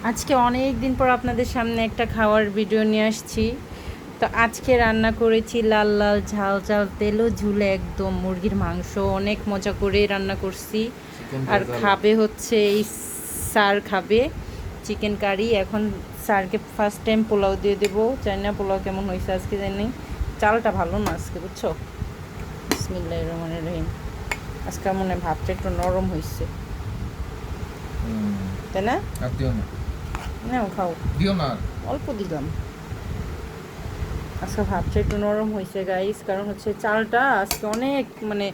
আজকে অনেক দিন পর আপনাদের সামনে একটা খাওয়ার ভিডিও নিয়ে আসছি। তো আজকে রান্না করেছি লাল লাল ঝাল ঝাল তেলো ঝুলে একদম মুরগির মাংস, অনেক মজা করে রান্না করছি। আর খাবে হচ্ছে এই স্যার খাবে চিকেন কারি। এখন স্যারকে ফার্স্ট টাইম পোলাও দিয়ে দেবো, জানি না পোলাও কেমন হয়েছে আজকে, জানি চালটা ভালো না আজকে, বুঝছো। বিসমিল্লাহির রহমানির রহিম। আজকে মনে হয় ভাতটা একটু নরম হয়েছে, তাই না? আর দিও না, নাও খাও, দিও না, অল্প দিলাম। আজকে ভাতটা একটু নরম হয়েছে গাইস, কারণ হচ্ছে চালটা আজকে অনেক মানে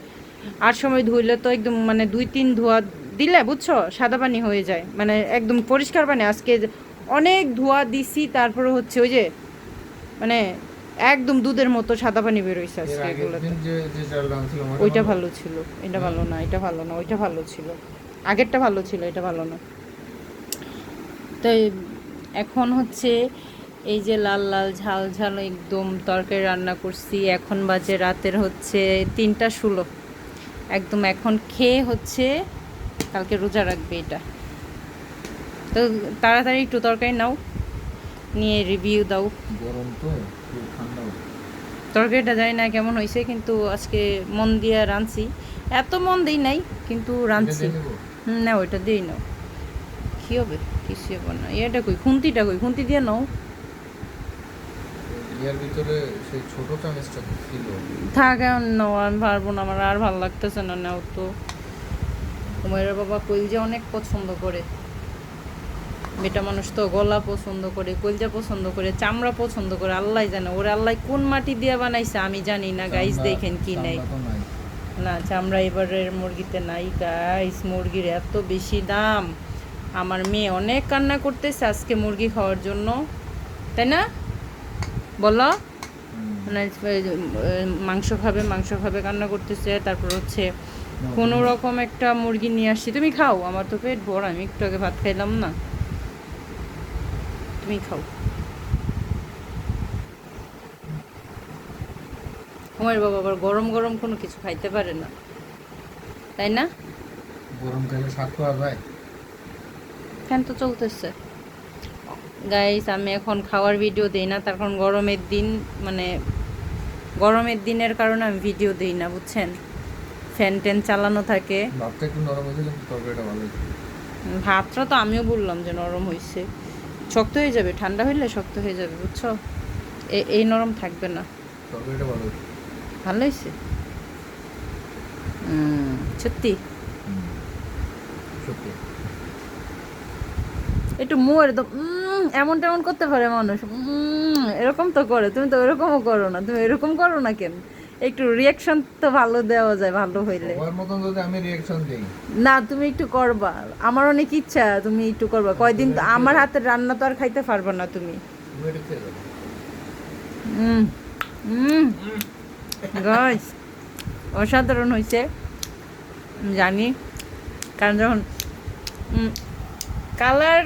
আর সময় ধুইলে তো একদম মানে 2-3 ধোয়া দিলে বুঝছো সাদা পানি হয়ে যায়, মানে একদম পরিষ্কার পানি। আজকে অনেক ধোয়া দিছি, তারপরে হচ্ছে ওই যে মানে একদম দুধের মতো সাদা পানি বেরোইছে আজকে। এগুলোতে ওইটা ভালো ছিল, এটা ভালো না, এটা ভালো না, ওইটা ভালো ছিল, আগেরটা ভালো ছিল, এটা ভালো না। তো এখন হচ্ছে এই যে লাল লাল ঝাল ঝাল একদম তরকারি রান্না করছি। এখন বাজে রাতের হচ্ছে 3টা 16 একদম। এখন খেয়ে হচ্ছে কালকে রোজা রাখবে এটা। তো তাড়াতাড়ি একটু তরকারি নাও, নিয়ে রিভিউ দাও। গরম তো, ঠান্ডা। তরকারিটা জানি না কেমন হয়েছে, কিন্তু আজকে মন দিয়ে রাঁধছি। এত মন দিই নাই, কিন্তু রাঁধছি। না ওইটা দিয়েই নাও, কী হবে, কিছু হবে না। এটা কই খুন্তিটা, কই খুন্তি দিয়ে নাও। এর ভিতরে সেই ছোট চামচটা ছিল। থাক এখন নাও, আমি পারবো না, আমার আর ভালো লাগতেছে না। নাও তো। উমেরের বাবা কলজা অনেক পছন্দ করে, মেয়েটা মানুষ তো গলা পছন্দ করে, কলজা পছন্দ করে, চামড়া পছন্দ করে। আল্লাহ জানে ওরে আল্লাহ কোন মাটি দিয়ে বানাইছে, আমি জানি না গাইস। দেখেন কি নাই না, চামড়া এবারের মুরগিতে নাই গাইস। মুরগির এত বেশি দাম। আমার মেয়ে অনেক কান্না করতেছে আজকে মুরগি খাওয়ার জন্য, তাই না বলো? মানে মাংস খাবে, মাংস খাবে কান্না করতেছে। তারপর হচ্ছে কোনো রকম একটা মুরগি নিয়ে আসছি। তুমি খাও, আমার তো পেট ভরা, আমি একটু আগে ভাত খাইলাম না। তুমি খাও। আমার বাবা আবার গরম গরম কোনো কিছু খাইতে পারে না, তাই না? গরম খেলে স্বাদ পাওয়া যায়। ফ্যান তো চলতেছে গাইস। আমি এখন খাওয়ার ভিডিও দিই না, তার কারণ গরমের দিন, মানে গরমের দিনের কারণে আমি ভিডিও দিই না, বুঝছেন। ফ্যান ট্যান চালানো থাকে। ভাতটা একটু নরম হয়েছে, কিন্তু তরকারিটা ভালো হয়েছে। ভাতটা তো আমিও বললাম যে নরম হয়েছে, শক্ত হয়ে যাবে, ঠান্ডা হইলে শক্ত হয়ে যাবে, বুঝছো। এই নরম থাকবে না। তরকারিটা ভালো হয়েছে। ভালো হয়েছে সত্যি। সত্যি একটু মুয়ের তো এমন তেমন করতে পারে মানুষ, এরকম তো করে। তুমি তো এরকমও করো না, তুমি এরকম করো না কেন? একটু রিয়াকশন তো ভালো দেওয়া যায় ভালো হইলে। সবার মতন যদি আমি রিঅ্যাকশন দেই না, তুমি একটু করবা, আমার অনেক ইচ্ছা তুমি একটু করবা। কয়দিন তো আমার হাতের রান্না তো আর খাইতে পারবা না তুমি। গাইস অসাধারণ হয়েছে জানি, কারণ যখন কালার,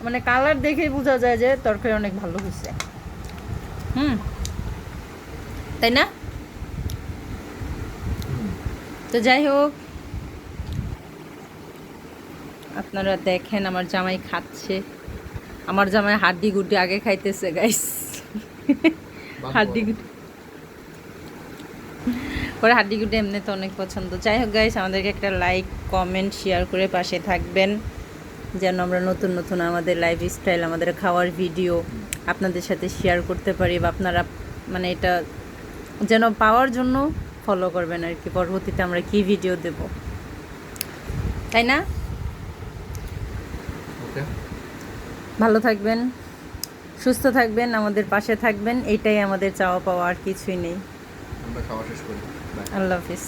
মানে কালার দেখেই বোঝা যায় যে তরকারি অনেক ভালো হয়েছে। তাই না? তো যাই হোক, আপনারা দেখেন আমার জামাই খাচ্ছে। আমার জামাই হাড্ডি গুড্ডি আগে খাইতেছে গাইস। হাড্ডি গুড্ডি, ওরা হাড্ডি গুড্ডি এমনি তো অনেক পছন্দ। যাই হোক গাইস, আমাদেরকে একটা লাইক কমেন্ট শেয়ার করে পাশে থাকবেন, যেন আমরা নতুন নতুন আমাদের লাইফস্টাইল, আমাদের খাওয়ার ভিডিও আপনাদের সাথে শেয়ার করতে পারি, বা আপনারা মানে এটা যেন পাওয়ার জন্য ফলো করবেন আর কি, পরবর্তীতে আমরা কি ভিডিও দেব, তাই না? ভালো থাকবেন, সুস্থ থাকবেন, আমাদের পাশে থাকবেন, এটাই আমাদের চাওয়া পাওয়া, আর কিছুই নেই। আমরা খাওয়া শেষ করি। আল্লাহ হাফিজ।